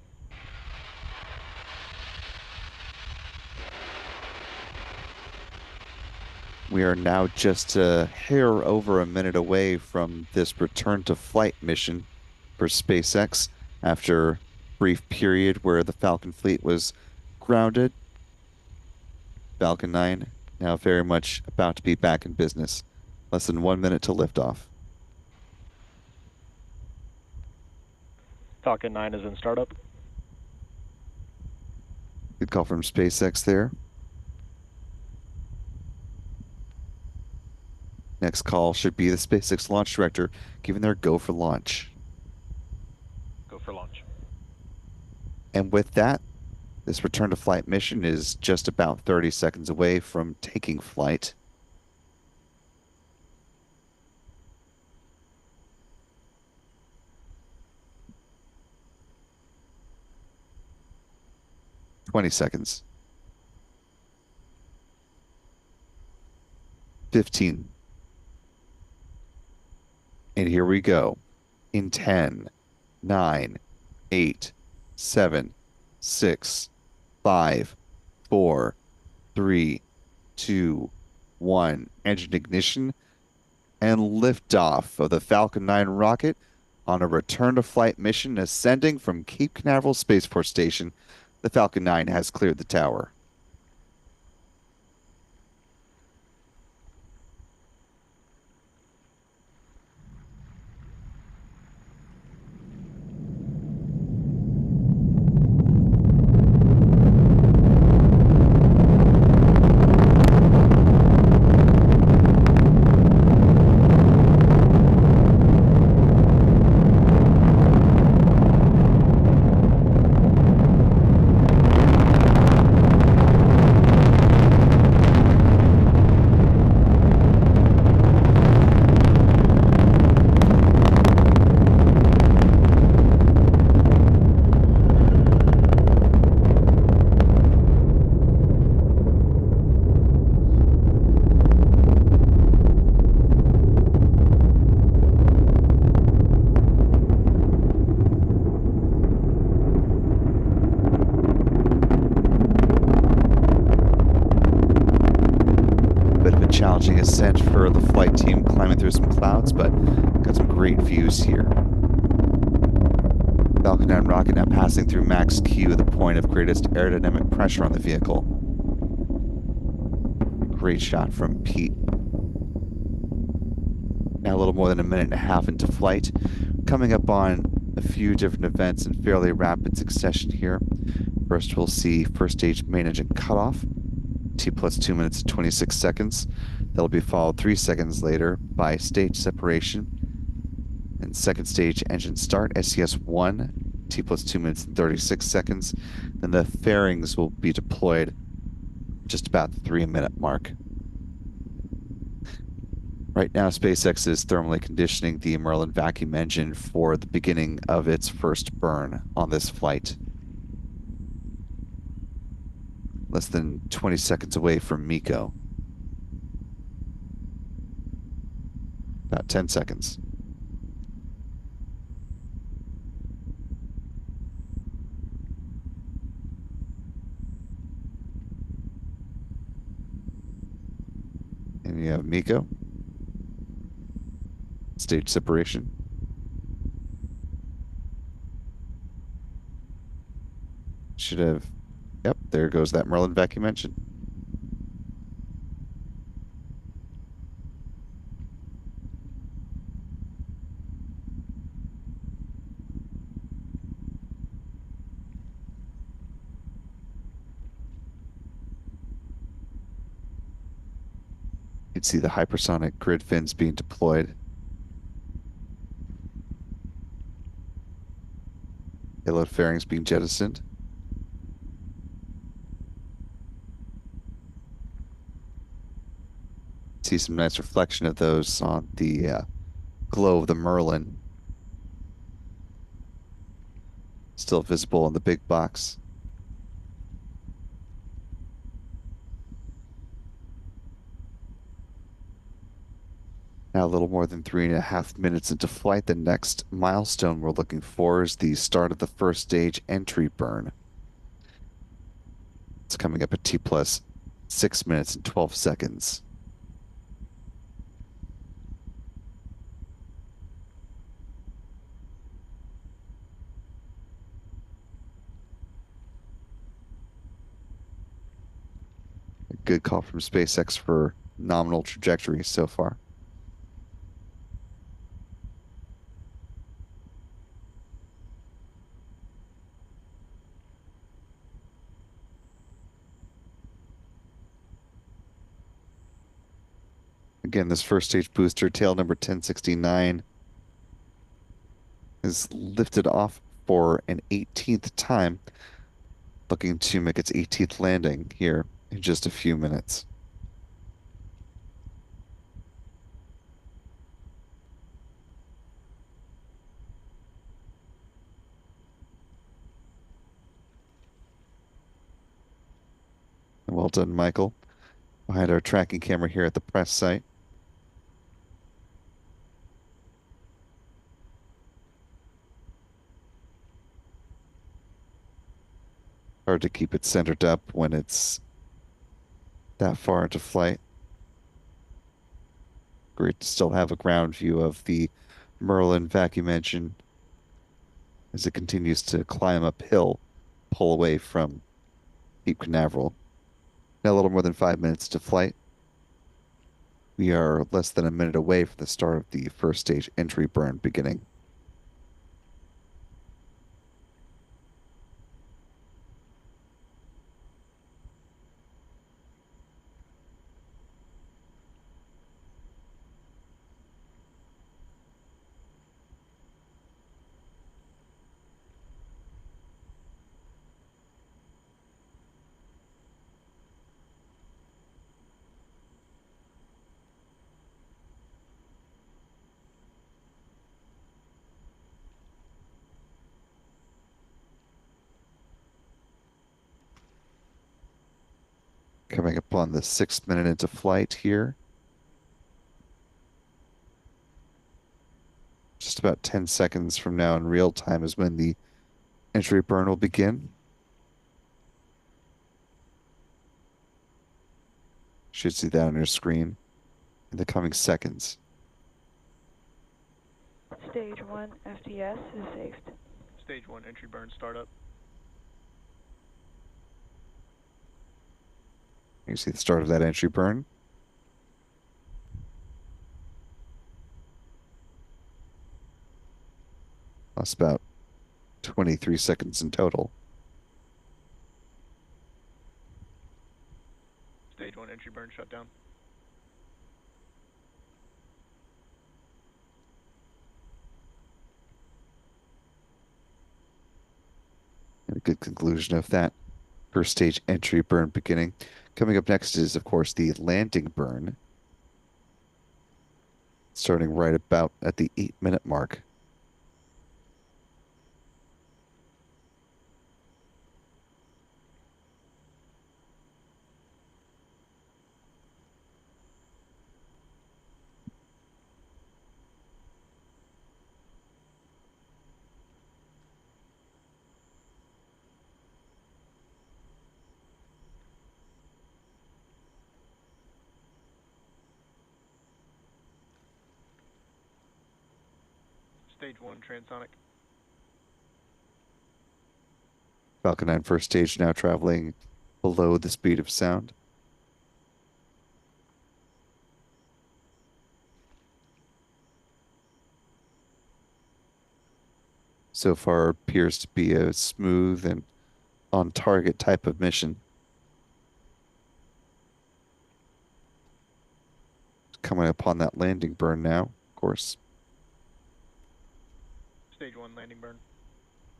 We are now just a hair over a minute away from this return to flight mission for SpaceX after a brief period where the Falcon fleet was grounded. Falcon 9 now very much about to be back in business. Less than 1 minute to liftoff. Falcon 9 is in startup. Good call from SpaceX there. Next call should be the SpaceX launch director giving their go for launch. Go for launch. And with that, this return to flight mission is just about 30 seconds away from taking flight. "20 seconds. 15. And here we go. In 10, 9, 8, 7, 6, 5, 4, 3, 2, 1. Engine ignition and liftoff of the Falcon 9 rocket on a return to flight mission ascending from Cape Canaveral Space Force Station. The Falcon 9 has cleared the tower. challenging ascent for the flight team climbing through some clouds, but got some great views here. Falcon 9 rocket now passing through max Q, the point of greatest aerodynamic pressure on the vehicle. Great shot from Pete. Now a little more than a minute and a half into flight. Coming up on a few different events in fairly rapid succession here. First, we'll see first stage main engine cutoff, T plus 2 minutes and 26 seconds. That'll be followed 3 seconds later by stage separation and second stage engine start, SES1, T plus 2 minutes and 36 seconds. Then the fairings will be deployed just about the 3-minute mark. Right now, SpaceX is thermally conditioning the Merlin vacuum engine for the beginning of its first burn on this flight. Less than 20 seconds away from MECO. About 10 seconds. And you have MECO. Stage separation. Should have, yep, there goes that Merlin vacuum engine. You can see the hypersonic grid fins being deployed. Payload fairings being jettisoned. See some nice reflection of those on the glow of the Merlin. Still visible in the big box. Now a little more than 3.5 minutes into flight, the next milestone we're looking for is the start of the first stage entry burn. It's coming up at T plus 6 minutes and 12 seconds. A good call from SpaceX for nominal trajectory so far. Again, this first stage booster, tail number 1069, is lifted off for an 18th time, looking to make its 18th landing here in just a few minutes. Well done, Michael. Behind our tracking camera here at the press site. Hard to keep it centered up when it's that far into flight. Great to still have a ground view of the Merlin vacuum engine as it continues to climb uphill, pull away from Cape Canaveral. Now a little more than 5 minutes to flight. We are less than a minute away from the start of the first stage entry burn beginning. Coming up on the 6th minute into flight here. Just about 10 seconds from now in real time is when the entry burn will begin. Should see that on your screen. in the coming seconds. Stage 1 FTS is saved. Stage 1 entry burn startup. You can see the start of that entry burn. That's about 23 seconds in total. Stage 1 entry burn shutdown. And a good conclusion of that first stage entry burn beginning. Coming up next is, of course, the landing burn, starting right about at the 8-minute mark. Stage 1 transonic. Falcon 9 first stage now traveling below the speed of sound. So far appears to be a smooth and on target type of mission. Coming upon that landing burn now, of course. Stage 1 landing burn.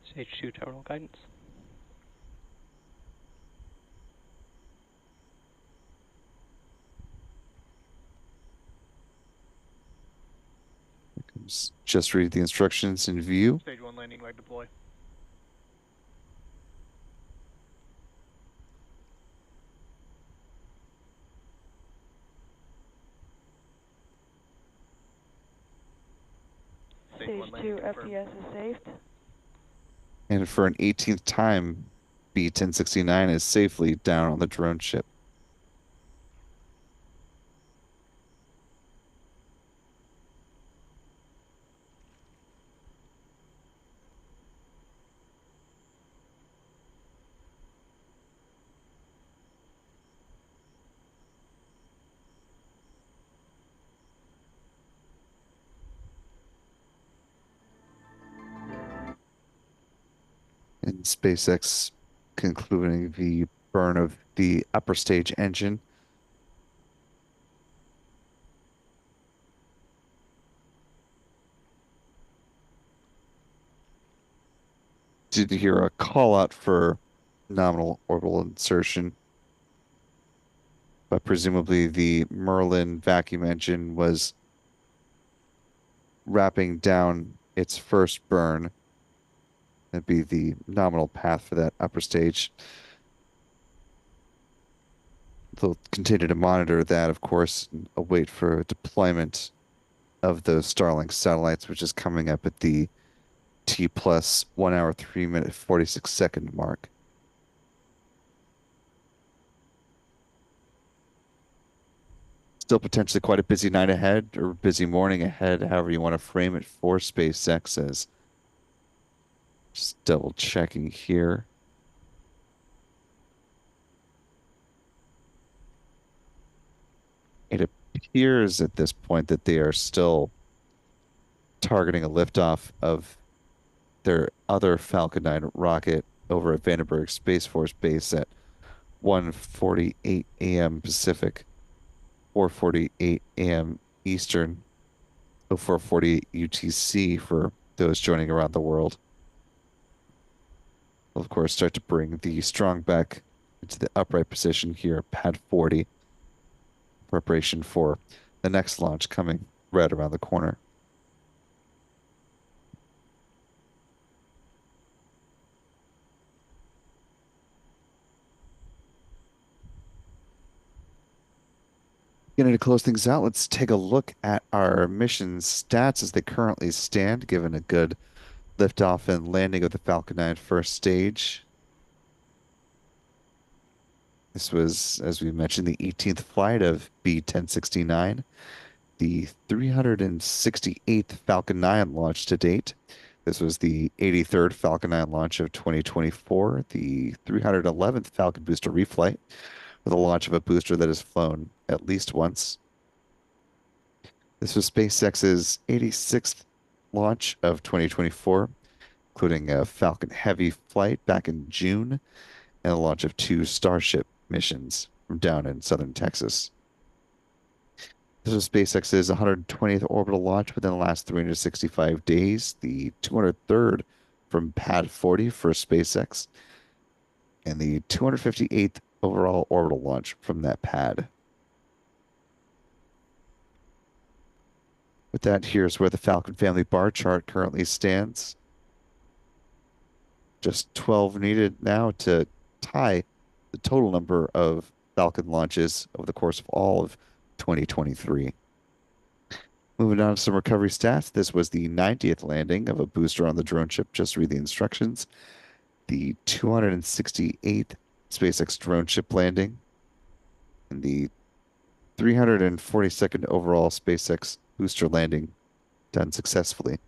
Stage 2 terminal guidance. Just read the instructions in view. Stage 1 landing leg deploy. Stage 2 FTS is saved. And for an 18th time, B-1069 is safely down on the drone ship. And SpaceX concluding the burn of the upper stage engine. Did you hear a call out for nominal orbital insertion? But presumably the Merlin vacuum engine was wrapping down its first burn. That'd be the nominal path for that upper stage. They'll continue to monitor that, of course, and await for deployment of those Starlink satellites, which is coming up at the T plus 1 hour, 3 minute, 46-second mark. Still potentially quite a busy night ahead or busy morning ahead, however you want to frame it for SpaceX as. Just double checking here. It appears at this point that they are still targeting a liftoff of their other Falcon 9 rocket over at Vandenberg Space Force Base at 1:48 a.m. Pacific, 4:48 a.m. Eastern, 04:48 UTC for those joining around the world. We'll, of course, start to bring the strong back into the upright position here, pad 40, preparation for the next launch coming right around the corner. Getting to close things out, let's take a look at our mission stats as they currently stand, given a good liftoff and landing of the Falcon 9 first stage. This was, as we mentioned, the 18th flight of B-1069, the 368th Falcon 9 launch to date. This was the 83rd Falcon 9 launch of 2024, the 311th Falcon booster reflight, with the launch of a booster that has flown at least once. This was SpaceX's 86th launch of 2024, including a Falcon Heavy flight back in June and the launch of two Starship missions from down in southern Texas. This was SpaceX's 120th orbital launch within the last 365 days, the 203rd from Pad 40 for SpaceX, and the 258th overall orbital launch from that pad. With that, here's where the Falcon family bar chart currently stands. Just 12 needed now to tie the total number of Falcon launches over the course of all of 2023. Moving on to some recovery stats. This was the 90th landing of a booster on the drone ship. Just read the instructions. The 268th SpaceX drone ship landing, and the 342nd overall SpaceX booster landing done successfully.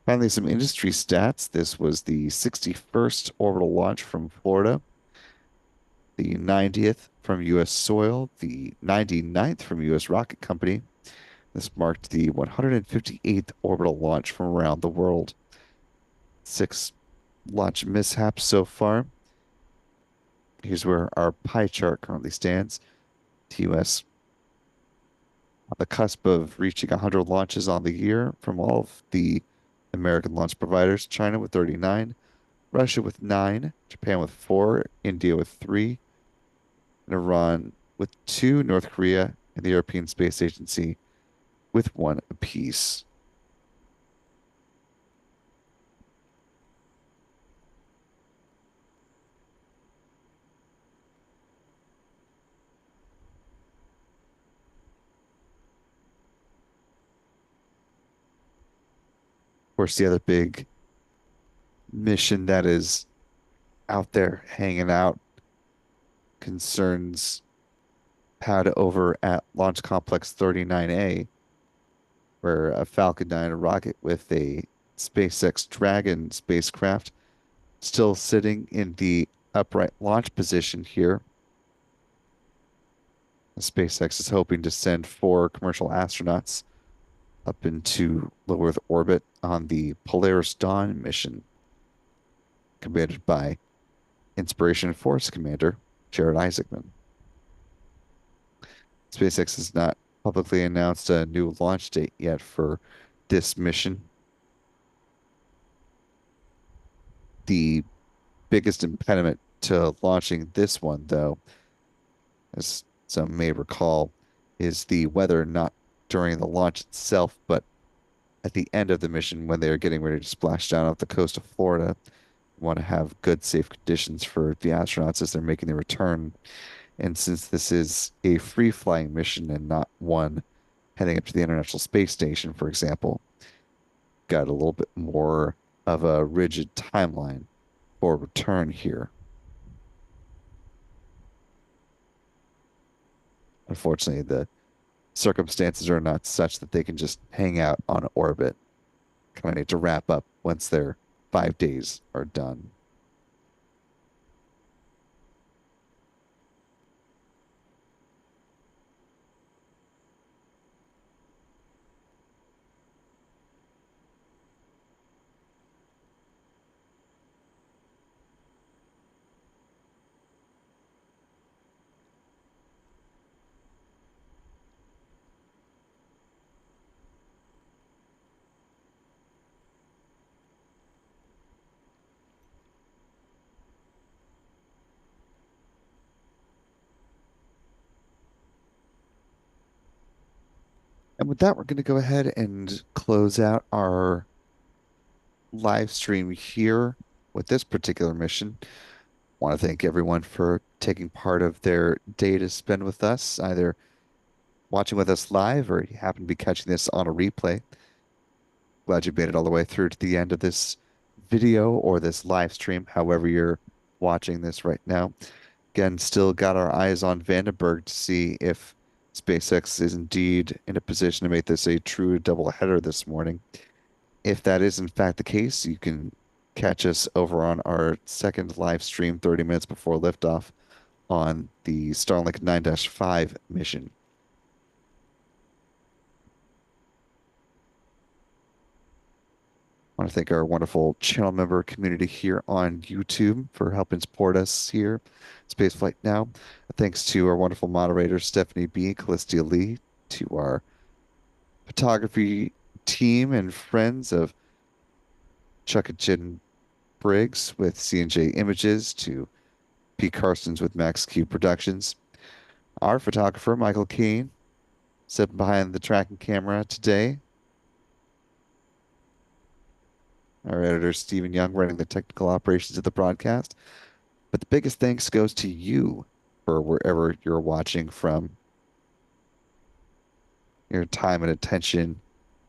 Finally, some industry stats. This was the 61st orbital launch from Florida, the 90th from U.S. soil, the 99th from U.S. rocket company. This marked the 158th orbital launch from around the world. 6 launch mishaps so far. Here's where our pie chart currently stands. The U.S. on the cusp of reaching 100 launches on the year from all of the American launch providers. China with 39, Russia with 9, Japan with 4, India with 3, and Iran with 2, North Korea and the European Space Agency with 1 apiece. Of course, the other big mission that is out there hanging out concerns pad over at Launch Complex 39A, where a Falcon 9 rocket with a SpaceX Dragon spacecraft still sitting in the upright launch position here. SpaceX is hoping to send 4 commercial astronauts up into low Earth orbit on the Polaris Dawn mission, commanded by Inspiration Force Commander Jared Isaacman. SpaceX has not publicly announced a new launch date yet for this mission. The biggest impediment to launching this one, though, as some may recall, is the weather, not during the launch itself, but at the end of the mission when they are getting ready to splash down off the coast of Florida. You want to have good, safe conditions for the astronauts as they're making their return. And since this is a free-flying mission and not one heading up to the International Space Station, for example, got a little bit more of a rigid timeline for return here. Unfortunately, the circumstances are not such that they can just hang out on orbit. Kind of need to wrap up once their 5 days are done. And with that, we're going to go ahead and close out our live stream here with this particular mission. Want to thank everyone for taking part of their day to spend with us, either watching with us live or you happen to be catching this on a replay. Glad you made it all the way through to the end of this video or this live stream, however you're watching this right now. Again, still got our eyes on Vandenberg to see if SpaceX is indeed in a position to make this a true doubleheader this morning. If that is in fact the case, you can catch us over on our second live stream 30 minutes before liftoff on the Starlink 9-5 mission. I want to thank our wonderful channel member community here on YouTube for helping support us here, Spaceflight Now. Thanks to our wonderful moderators, Stephanie B, Callistia Lee, to our photography team and friends of Chuck and Jen Briggs with C&J Images, to P. Carsons with Max Q Productions. Our photographer, Michael Keane, sitting behind the tracking camera today. Our editor, Stephen Young, running the technical operations of the broadcast. But the biggest thanks goes to you for wherever you're watching from. Your time and attention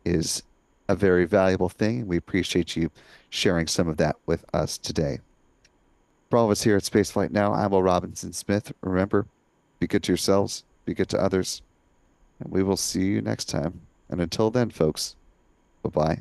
is a very valuable thing. We appreciate you sharing some of that with us today. For all of us here at Spaceflight Now, I'm Will Robinson Smith. Remember, be good to yourselves, be good to others, and we will see you next time. And until then, folks, bye-bye.